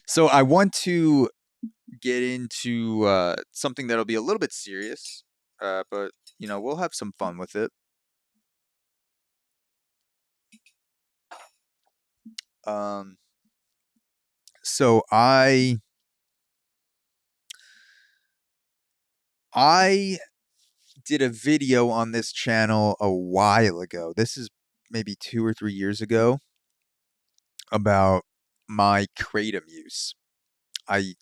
So I want to get into something that'll be a little bit serious, but we'll have some fun with it. So I did a video on this channel a while ago. This is maybe 2 or 3 years ago about my Kratom use. I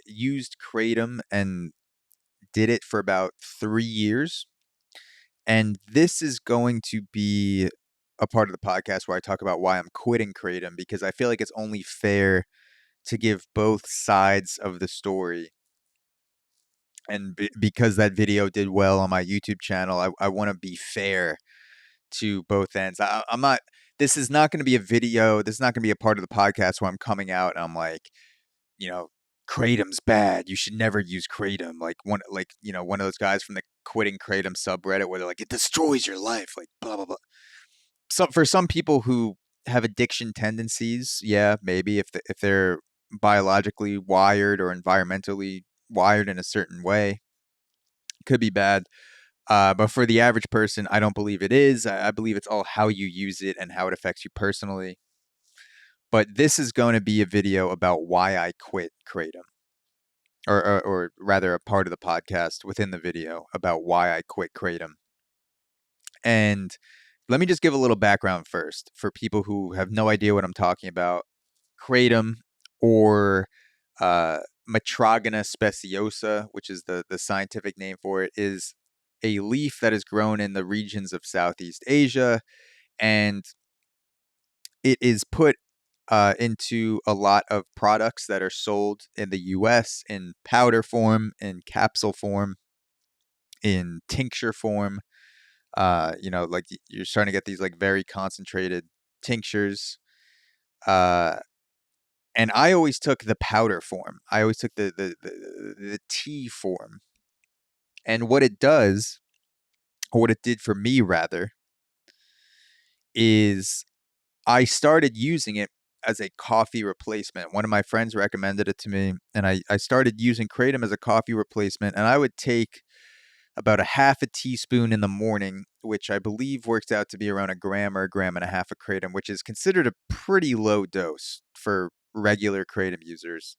used Kratom and did it for about 3 years. And this is going to be a part of the podcast where I talk about why I'm quitting Kratom, because I feel like it's only fair to give both sides of the story. And because that video did well on my YouTube channel, I want to be fair to both ends. I'm not. This is not going to be a video. This is not going to be a part of the podcast where I'm coming out and I'm like, Kratom's bad. You should never use Kratom. Like one of those guys from the quitting Kratom subreddit where they're like, it destroys your life. Like blah blah blah. So for some people who have addiction tendencies, yeah, maybe if they're biologically wired or environmentally wired in a certain way, could be bad. But for the average person, I don't believe it is. I believe it's all how you use it and how it affects you personally. But this is going to be a video about why I quit Kratom, or rather a part of the podcast within the video about why I quit Kratom. And let me just give a little background first for people who have no idea what I'm talking about. Kratom, or Matragona speciosa, which is the scientific name for it, is a leaf that is grown in the regions of Southeast Asia, and it is put into a lot of products that are sold in the US in powder form, in capsule form, in tincture form. Like you're starting to get these like very concentrated tinctures. And I always took the powder form. I always took the tea form. And what it does, or what it did for me rather, is I started using it as a coffee replacement. One of my friends recommended it to me, and I started using Kratom as a coffee replacement. And I would take about a half a teaspoon in the morning, which I believe works out to be around a gram or a gram and a half of Kratom, which is considered a pretty low dose for regular Kratom users.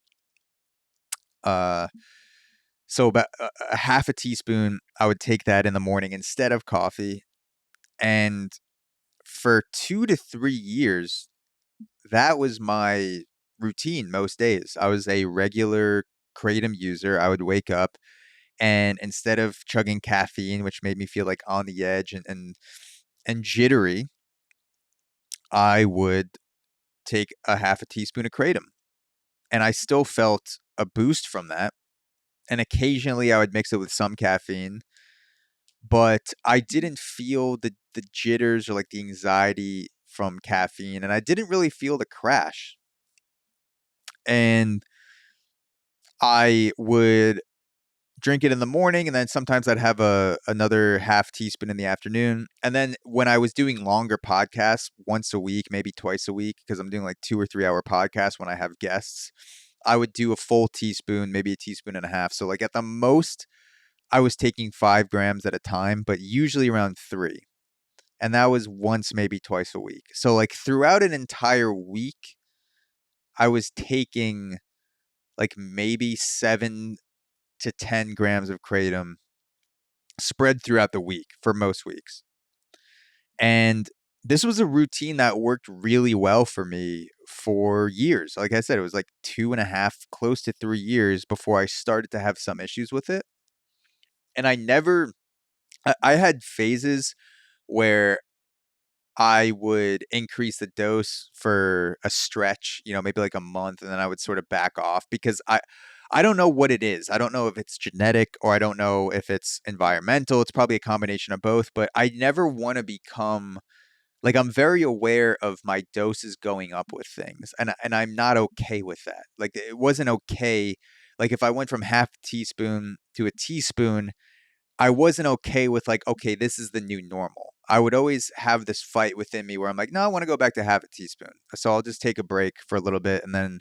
So about a half a teaspoon, I would take that in the morning instead of coffee. And for 2 to 3 years, that was my routine most days. I was a regular Kratom user. I would wake up, and instead of chugging caffeine, which made me feel like on the edge and jittery, I would take a half a teaspoon of Kratom. And I still felt a boost from that. And occasionally I would mix it with some caffeine, but I didn't feel the jitters or like the anxiety from caffeine, and I didn't really feel the crash. And I would drink it in the morning, and then sometimes I'd have another half teaspoon in the afternoon. And then when I was doing longer podcasts once a week, maybe twice a week, because I'm doing like 2 or 3 hour podcasts when I have guests, I would do a full teaspoon, maybe a teaspoon and a half. So like at the most, I was taking 5 grams at a time, but usually around 3. And that was once, maybe twice a week. So like throughout an entire week, I was taking like maybe 7 to 10 grams of Kratom spread throughout the week for most weeks. And this was a routine that worked really well for me for years. Like I said, it was like 2.5, close to 3 years before I started to have some issues with it. And I had phases where I would increase the dose for a stretch, maybe like a month, and then I would sort of back off because I don't know what it is. I don't know if it's genetic or I don't know if it's environmental. It's probably a combination of both, but I never want to become like, I'm very aware of my doses going up with things, and I'm not okay with that. Like it wasn't okay. Like if I went from half a teaspoon to a teaspoon, I wasn't okay with like, okay, this is the new normal. I would always have this fight within me where I'm like, no, I want to go back to half a teaspoon. So I'll just take a break for a little bit and then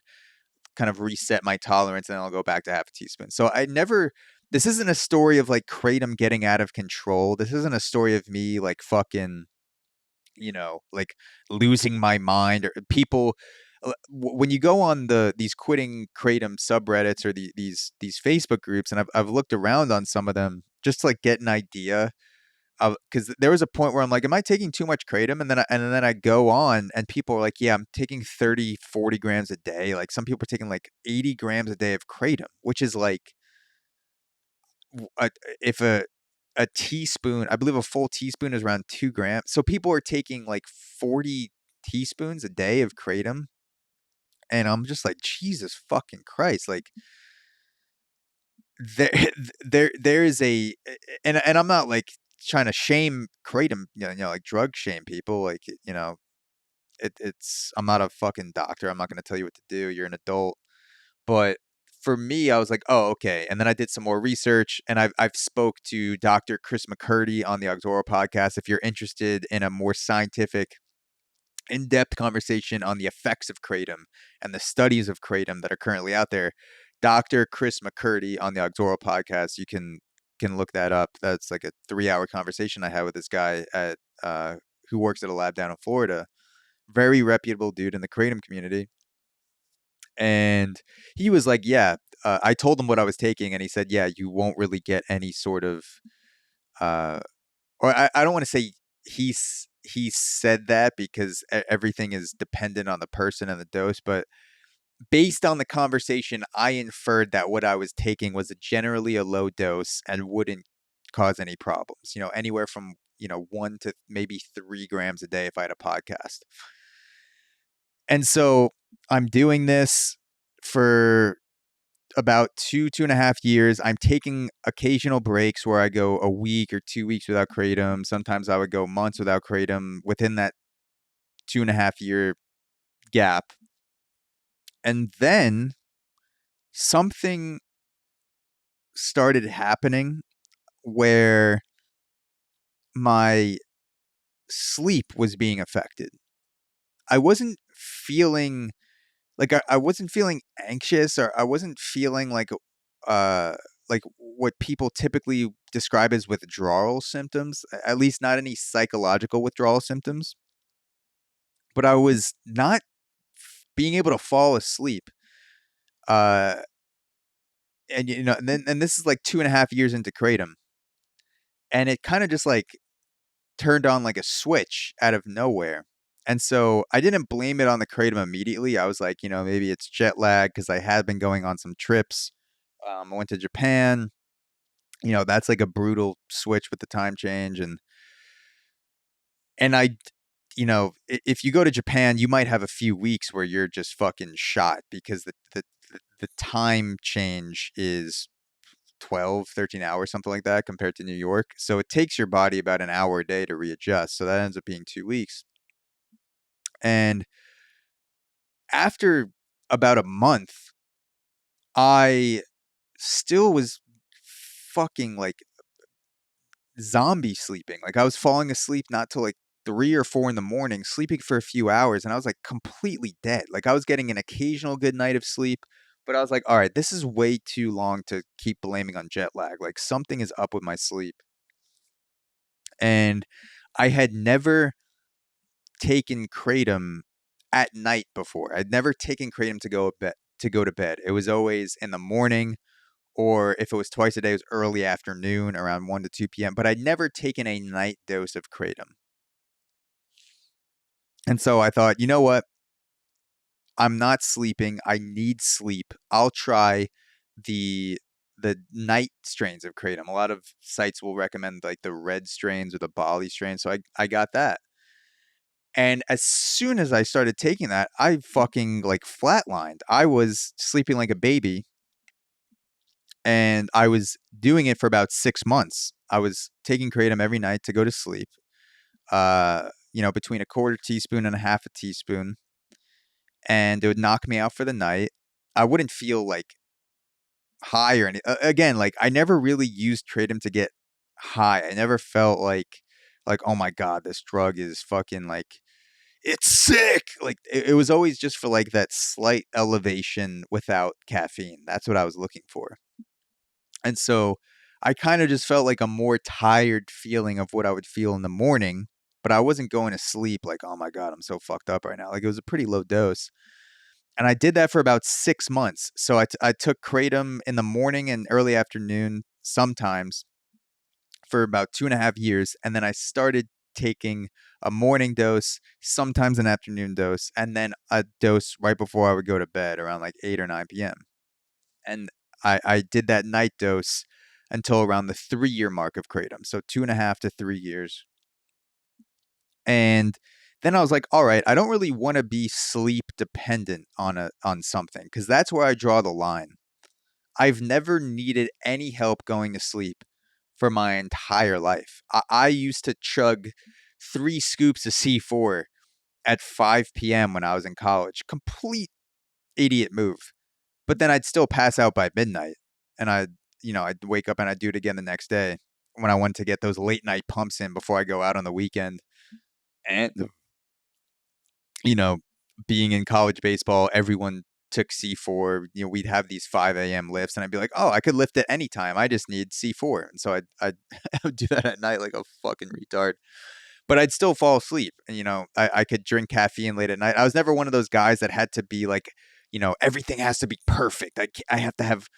kind of reset my tolerance, and then I'll go back to half a teaspoon. So this isn't a story of like Kratom getting out of control. This isn't a story of me like fucking, like losing my mind, or people. When you go on these quitting Kratom subreddits, or these Facebook groups, and I've looked around on some of them just to like get an idea, because there was a point where I'm like, am I taking too much Kratom? And then I go on, and people are like, yeah, I'm taking 30, 40 grams a day. Like some people are taking like 80 grams a day of Kratom, which is like, if a teaspoon, I believe a full teaspoon is around 2 grams. So people are taking like 40 teaspoons a day of Kratom. And I'm just like, Jesus fucking Christ. Like there, there is and I'm not like trying to shame Kratom, like drug shame people. Like, it's, I'm not a fucking doctor. I'm not going to tell you what to do. You're an adult. But for me, I was like, oh, okay. And then I did some more research, and I've spoke to Dr. Chris McCurdy on the AUXORO podcast. If you're interested in a more scientific, in-depth conversation on the effects of Kratom and the studies of Kratom that are currently out there, Dr. Chris McCurdy on the AUXORO podcast, you can look that up. That's like a 3-hour conversation I had with this guy at who works at a lab down in Florida. Very reputable dude in the Kratom community. And he was like, yeah, I told him what I was taking, and he said, yeah, you won't really get any sort of, or I don't want to say he said that, because everything is dependent on the person and the dose, but based on the conversation, I inferred that what I was taking was generally a low dose and wouldn't cause any problems, anywhere from, 1 to maybe 3 grams a day if I had a podcast. And so I'm doing this for about 2.5 years. I'm taking occasional breaks where I go a week or 2 weeks without Kratom. Sometimes I would go months without Kratom within that 2.5 year gap. And then something started happening where my sleep was being affected. I wasn't feeling I wasn't feeling anxious, or I wasn't feeling like what people typically describe as withdrawal symptoms, at least not any psychological withdrawal symptoms. But I was not being able to fall asleep. Uh, and this is like 2.5 years into Kratom. And it kind of just like turned on like a switch out of nowhere. And so I didn't blame it on the Kratom immediately. I was like, maybe it's jet lag, because I had been going on some trips. I went to Japan. That's like a brutal switch with the time change. And if you go to Japan, you might have a few weeks where you're just fucking shot, because the time change is 12, 13 hours, something like that, compared to New York. So it takes your body about an hour a day to readjust. So that ends up being 2 weeks. And after about a month, I still was fucking like zombie sleeping. Like I was falling asleep not till like 3 or 4 in the morning, sleeping for a few hours, and I was like completely dead. Like I was getting an occasional good night of sleep, but I was like, all right, this is way too long to keep blaming on jet lag. Like something is up with my sleep. And I had never taken Kratom at night before. I'd never taken Kratom to go to bed. It was always in the morning, or if it was twice a day, it was early afternoon around 1 to 2 p.m. But I'd never taken a night dose of Kratom. And so I thought, you know what? I'm not sleeping. I need sleep. I'll try the night strains of Kratom. A lot of sites will recommend like the red strains or the Bali strains. So I got that. And as soon as I started taking that, I fucking like flatlined. I was sleeping like a baby. And I was doing it for about 6 months. I was taking Kratom every night to go to sleep. Between a quarter teaspoon and a half a teaspoon. And it would knock me out for the night. I wouldn't feel like high or anything. Again, like I never really used Kratom to get high. I never felt like, oh my God, this drug is fucking like, it's sick. Like it was always just for like that slight elevation without caffeine. That's what I was looking for. And so I kind of just felt like a more tired feeling of what I would feel in the morning, but I wasn't going to sleep like, oh my God, I'm so fucked up right now. Like it was a pretty low dose. And I did that for about 6 months. So I took Kratom in the morning and early afternoon sometimes for about 2.5 years. And then I started taking a morning dose, sometimes an afternoon dose, and then a dose right before I would go to bed around like 8 or 9 p.m. And I did that night dose until around the 3 year mark of Kratom. So 2.5 to 3 years. And then I was like, all right, I don't really want to be sleep dependent on something because that's where I draw the line. I've never needed any help going to sleep for my entire life. I used to chug 3 scoops of C4 at 5 p.m. when I was in college. Complete idiot move. But then I'd still pass out by midnight, and I'd wake up and I'd do it again the next day when I wanted to get those late night pumps in before I go out on the weekend. And you know, being in college baseball, everyone took C4. We'd have these 5 a.m. lifts, and I'd be like, "Oh, I could lift at any time. I just need C4." And so I'd I would do that at night like a fucking retard. But I'd still fall asleep, and I could drink caffeine late at night. I was never one of those guys that had to be like, everything has to be perfect. I have to have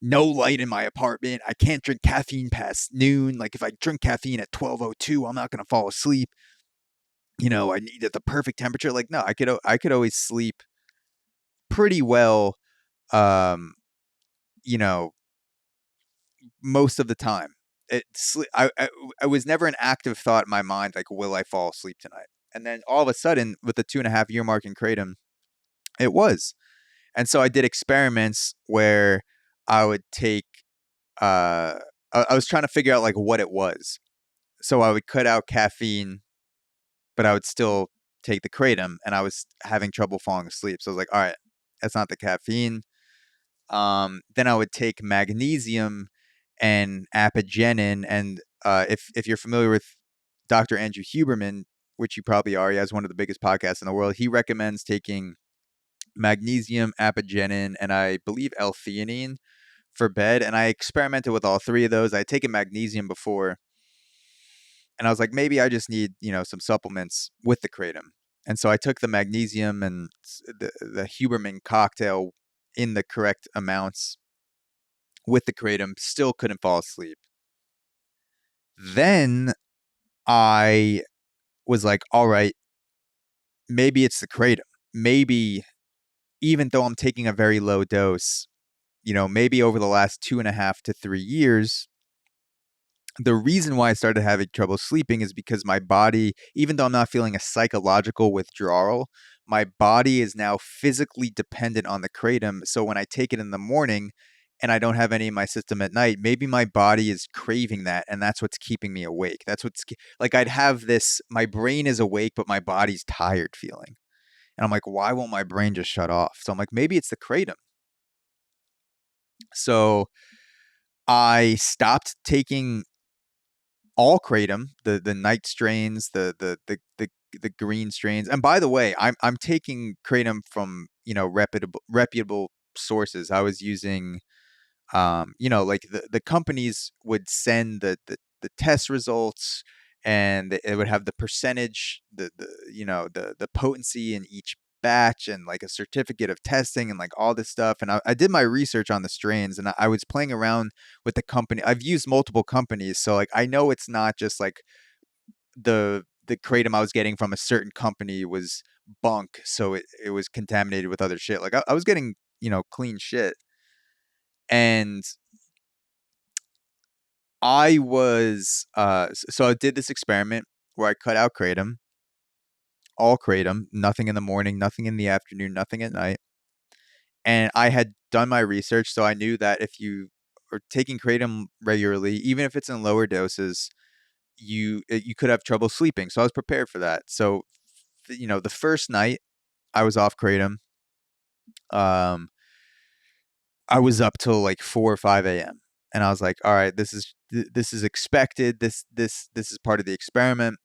no light in my apartment. I can't drink caffeine past noon. Like if I drink caffeine at 12:02, I'm not gonna fall asleep. I need at the perfect temperature. Like, no, I could always sleep pretty well, um, you know, most of the time. I was never an active thought in my mind, like, will I fall asleep tonight? And then all of a sudden, with the 2.5 year mark in Kratom, it was. And so I did experiments where I would take, I was trying to figure out like what it was. So I would cut out caffeine, but I would still take the Kratom, and I was having trouble falling asleep. So I was like, all right, that's not the caffeine. Then I would take magnesium and apigenin, and if you're familiar with Dr. Andrew Huberman, which you probably are, he has one of the biggest podcasts in the world. He recommends taking magnesium, apigenin, and I believe L-theanine for bed. And I experimented with all three of those. I had taken magnesium before, and I was like, maybe I just need, some supplements with the Kratom. And so I took the magnesium and the Huberman cocktail in the correct amounts with the Kratom, still couldn't fall asleep. Then I was like, all right, maybe it's the Kratom. Maybe even though I'm taking a very low dose, maybe over the last 2.5 to 3 years, the reason why I started having trouble sleeping is because my body, even though I'm not feeling a psychological withdrawal, my body is now physically dependent on the Kratom. So when I take it in the morning and I don't have any in my system at night, maybe my body is craving that, and that's what's keeping me awake. That's what's like I'd have this, my brain is awake, but my body's tired feeling. And I'm like, why won't my brain just shut off? So I'm like, maybe it's the Kratom. So I stopped taking all Kratom, the night strains, the green strains. And by the way, I'm taking Kratom from, reputable sources. I was using like the companies would send the test results, and it would have the percentage, the potency in each batch, and like a certificate of testing, and like all this stuff. And I did my research on the strains, and I was playing around with the company. I've used multiple companies, so like I know it's not just like the Kratom I was getting from a certain company was bunk, so it was contaminated with other shit. Like I was getting, clean shit. And I was so I did this experiment where I cut out Kratom, all Kratom, nothing in the morning, nothing in the afternoon, nothing at night. And I had done my research, so I knew that if you are taking Kratom regularly, even if it's in lower doses, you could have trouble sleeping. So I was prepared for that. So the first night I was off Kratom, um, I was up till like 4 or 5 a.m. And I was like, all right, this is expected. This is part of the experiment.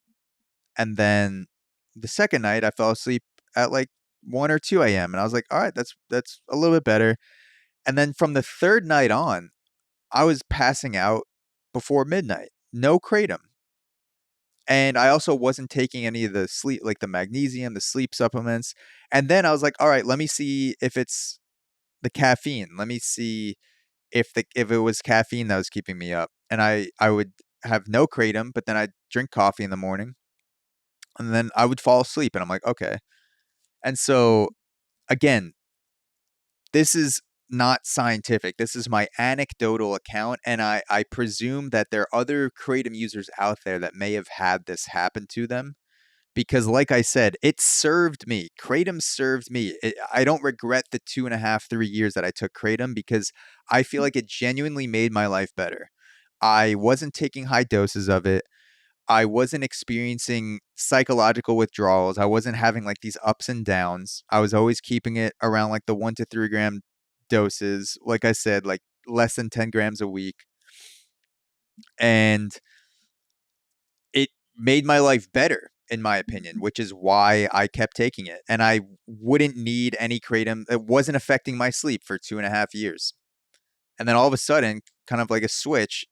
And then the second night I fell asleep at like 1 or 2 a.m. and I was like, all right, that's a little bit better. And then from the third night on, I was passing out before midnight. No kratom. And I also wasn't taking any of the sleep, like the magnesium, the sleep supplements. And then I was like, all right, let me see if it's the caffeine. Let me see if it was caffeine that was keeping me up. And I would have no kratom, but then I'd drink coffee in the morning and then I would fall asleep. And I'm like, okay. And so again, this is not scientific. This is my anecdotal account. And I presume that there are other kratom users out there that may have had this happen to them. Because, like I said, it served me. Kratom served me. I don't regret the 2.5, 3 years that I took Kratom because I feel like it genuinely made my life better. I wasn't taking high doses of it. I wasn't experiencing psychological withdrawals. I wasn't having like these ups and downs. I was always keeping it around like the 1 to 3 gram doses. Like I said, like less than 10 grams a week. And it made my life better, in my opinion, which is why I kept taking it. And I wouldn't need any kratom. It wasn't affecting my sleep for 2.5 years. And then all of a sudden, kind of like a switch,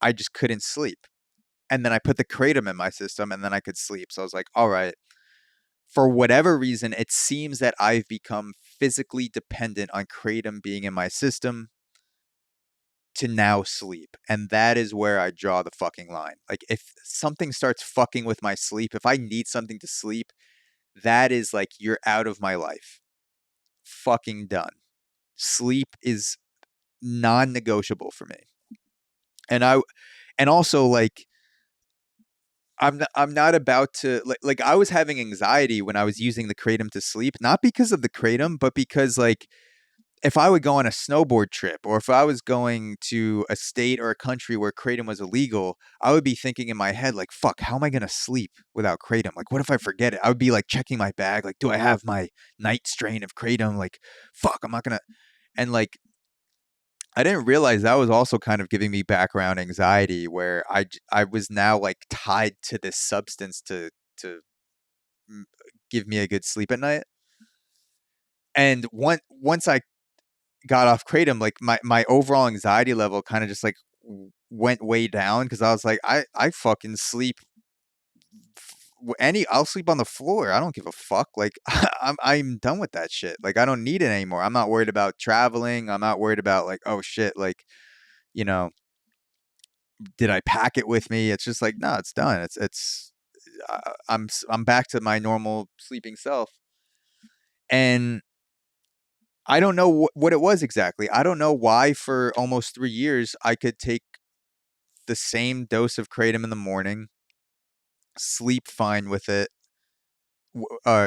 I just couldn't sleep. And then I put the kratom in my system and then I could sleep. So I was like, all right, for whatever reason, it seems that I've become physically dependent on kratom being in my system to now sleep. And that is where I draw the fucking line. Like if something starts fucking with my sleep, if I need something to sleep, that is like you're out of my life. Fucking done. Sleep is non-negotiable for me. And also like I'm not about to like I was having anxiety when I was using the kratom to sleep, not because of the kratom, but because like if I would go on a snowboard trip or if I was going to a state or a country where kratom was illegal, I would be thinking in my head, like, fuck, how am I going to sleep without kratom? Like, what if I forget it? I would be like checking my bag. Like, do I have my night strain of kratom? Like, fuck, I'm not going to. And like, I didn't realize that was also kind of giving me background anxiety where I was now like tied to this substance to give me a good sleep at night. And once I got off kratom, like my overall anxiety level kind of just like went way down because I was like, I fucking sleep I'll sleep on the floor. I don't give a fuck. Like I'm done with that shit. Like I don't need it anymore. I'm not worried about traveling. I'm not worried about like, oh shit, like, you know, did I pack it with me? It's just like, no, it's done. I'm back to my normal sleeping self. And I don't know what it was exactly. I don't know why for almost 3 years I could take the same dose of kratom in the morning, sleep fine with it.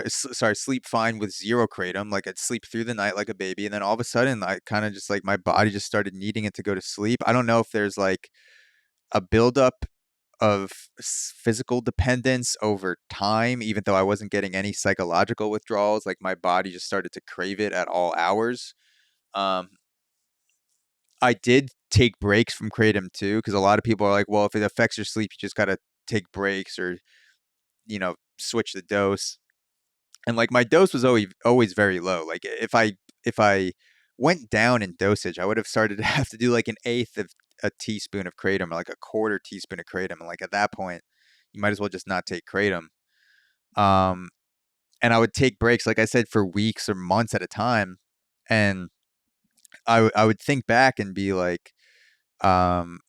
Sleep fine with zero kratom. Like I'd sleep through the night like a baby, and then all of a sudden, I kind of just like my body just started needing it to go to sleep. I don't know if there's like a buildup of physical dependence over time, even though I wasn't getting any psychological withdrawals. Like my body just started to crave it at all hours. Um, I did take breaks from kratom too, because a lot of people are like, well, if it affects your sleep, you just gotta take breaks or, switch the dose. And like my dose was always very low. Like if I went down in dosage, I would have started to have to do like an eighth of a teaspoon of kratom or like a quarter teaspoon of kratom. And like at that point, you might as well just not take kratom. Um, and I would take breaks, like I said, for weeks or months at a time. And I would think back and be like, um,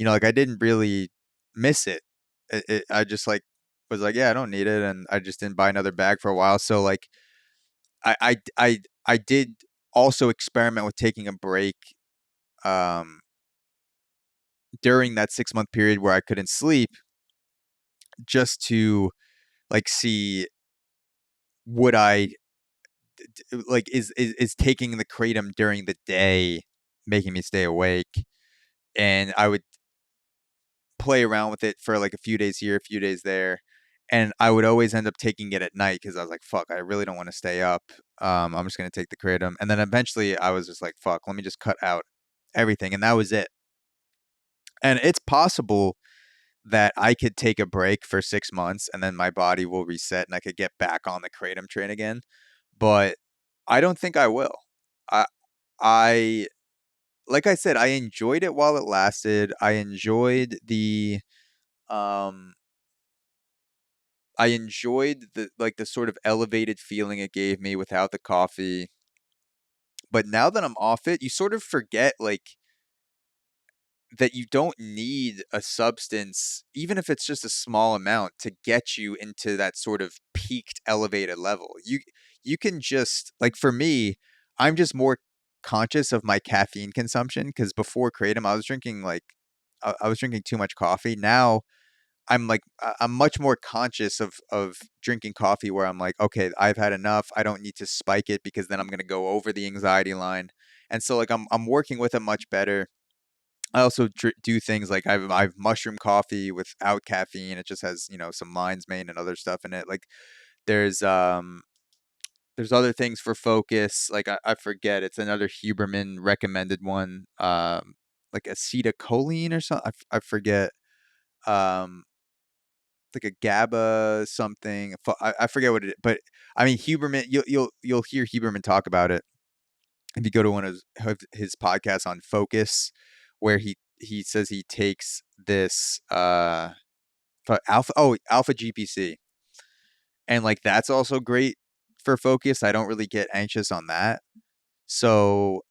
like I didn't really miss it. I just like was like, yeah, I don't need it, and I just didn't buy another bag for a while. So like, I did also experiment with taking a break um, during that 6 month period where I couldn't sleep, just to like see would I like is taking the kratom during the day making me stay awake, and I would play around with it for like a few days here, a few days there. And I would always end up taking it at night because I was like, fuck, I really don't want to stay up. I'm just going to take the kratom. And then eventually I was just like, fuck, let me just cut out everything. And that was it. And it's possible that I could take a break for 6 months and then my body will reset and I could get back on the kratom train again. But I don't think I will. I I like I said, I enjoyed it while it lasted. Um I enjoyed the sort of elevated feeling it gave me without the coffee. But now that I'm off it, you sort of forget like that you don't need a substance, even if it's just a small amount, to get you into that sort of peaked elevated level. You can just like for me, I'm just more conscious of my caffeine consumption because before kratom, I was drinking like I was drinking too much coffee. Now I'm like I'm much more conscious of drinking coffee where I'm like, okay, I've had enough. I don't need to spike it because then I'm gonna go over the anxiety line. And so like I'm working with it much better. I also do things like I've mushroom coffee without caffeine. It just has, some lion's mane and other stuff in it. Like there's there's other things for focus. Like I forget, it's another Huberman recommended one. Like acetylcholine or something. I forget. Um, like a GABA something. I forget what it is, but I mean Huberman. You'll hear Huberman talk about it if you go to one of his podcasts on focus, where he says he takes this alpha GPC, and like that's also great for focus. I don't really get anxious on that. So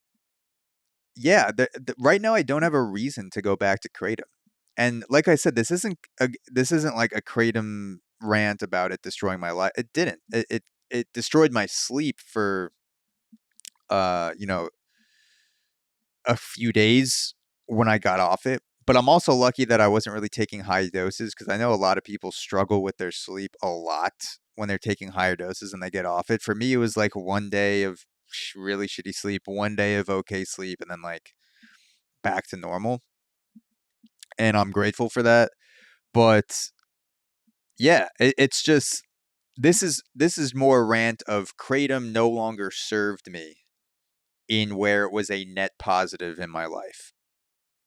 yeah, right now I don't have a reason to go back to kratom. And like I said, this isn't like a kratom rant about it destroying my life. It didn't. It destroyed my sleep for you know a few days when I got off it. But I'm also lucky that I wasn't really taking high doses because I know a lot of people struggle with their sleep a lot when they're taking higher doses and they get off it. For me, it was like one day of really shitty sleep, one day of okay sleep, and then like back to normal. And I'm grateful for that. But yeah, it's just this is more a rant of kratom no longer served me in where it was a net positive in my life.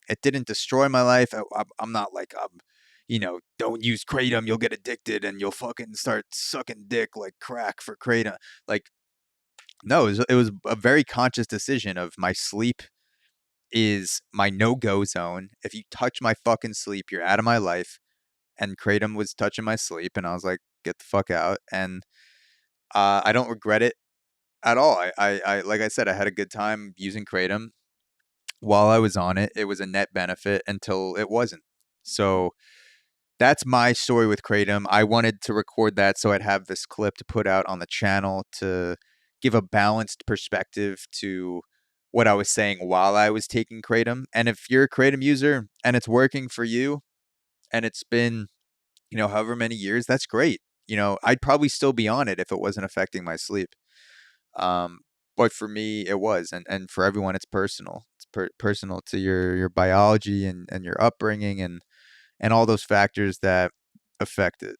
It didn't destroy my life. I'm not like don't use kratom, you'll get addicted and you'll fucking start sucking dick like crack for kratom. Like no, it was a very conscious decision of my sleep is my no-go zone. If you touch my fucking sleep, you're out of my life. And kratom was touching my sleep, and I was like, get the fuck out. And I don't regret it at all. I like I said, I had a good time using kratom while I was on it. It was a net benefit until it wasn't. So that's my story with kratom. I wanted to record that so I'd have this clip to put out on the channel to give a balanced perspective to what I was saying while I was taking kratom. And if you're a kratom user and it's working for you and it's been, however many years, that's great. I'd probably still be on it if it wasn't affecting my sleep. Um, but for me, it was, and for everyone, it's personal. It's personal to your biology and your upbringing and all those factors that affect it.